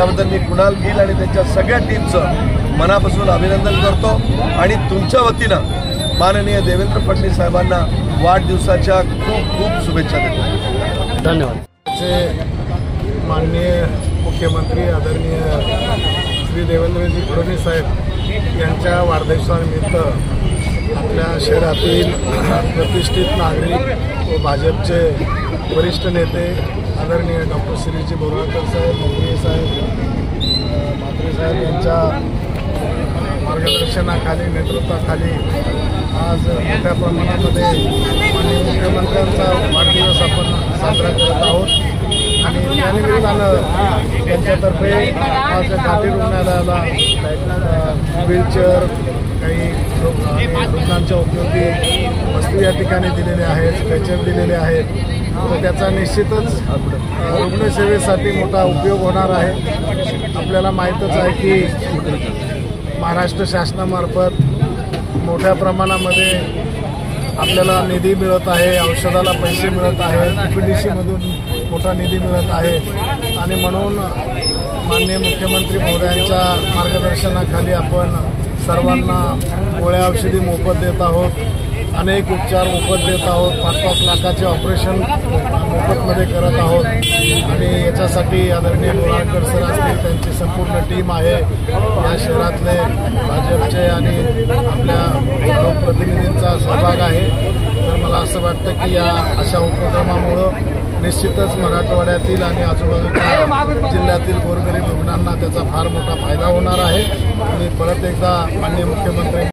त्याबद्दल मी कुणाल गिल आणि त्यांच्या सगळ्या टीमचं मनापासून अभिनंदन करतो आणि तुमच्या वतीनं माननीय देवेंद्र फडणवीस साहेबांना वाढदिवसाच्या खूप खूप शुभेच्छा देतो। धन्यवाद। माननीय मुख्यमंत्री आदरणीय श्री देवेंद्रजी फडणवीस साहेब यांच्या वाढदिवसानिमित्त आपल्या शहरातील प्रतिष्ठित नागरिक व भाजपचे वरिष्ठ नेते आदरणीय डॉक्टर श्रीजी बोराळकर साहेब, मंत्री साहेब, म्हात्रे साहेब यांच्या मार्गदर्शनाखाली, नेतृत्वाखाली आज मोठ्या प्रमाणामध्ये माननीय मुख्यमंत्र्यांचा वाढदिवस आपण साजरा करत आहोत आणि त्यानिमित्तानं त्यांच्यातर्फे आज घाटी रुग्णालयाला व्हीलचेअर, काही रुग्णांच्या उपयोगी वस्तू या ठिकाणी दिलेल्या आहेत, स्ट्रेचर दिलेले आहेत, तर त्याचा निश्चितच रुग्णसेवेसाठी मोठा उपयोग होणार आहे। आपल्याला माहीतच आहे की महाराष्ट्र शासनामार्फत मोठ्या प्रमाणामध्ये आपल्याला निधी मिळत आहे, औषधाला पैसे मिळत आहेत, PPDCमधून मोठा निधी मिळत आहे आणि म्हणून माननीय मुख्यमंत्री महोदयांच्या मार्गदर्शनाखाली आपण सर्वांना गोळ्या औषधी मोफत देत आहोत, अनेक उपचार मोफत देत आहोत, 5-5 लाखाचे ऑपरेशन मोफतमध्ये करत आहोत आणि याच्यासाठी आदरणीय बोराळकर सर असतील, त्यांची संपूर्ण टीम आहे, या शहरातले भाजपचे आणि आपल्या लोकप्रतिनिधींचा सहभाग आहे। तर मला असं वाटतं की या अशा उपक्रमामुळं निश्चितच मराठवाड्यातील आणि आजूबाजूच्या जिल्ह्यातील गोरगरीब रुग्णांना त्याचा फार मोठा फायदा होणार आहे। आणि परत एकदा माननीय मुख्यमंत्री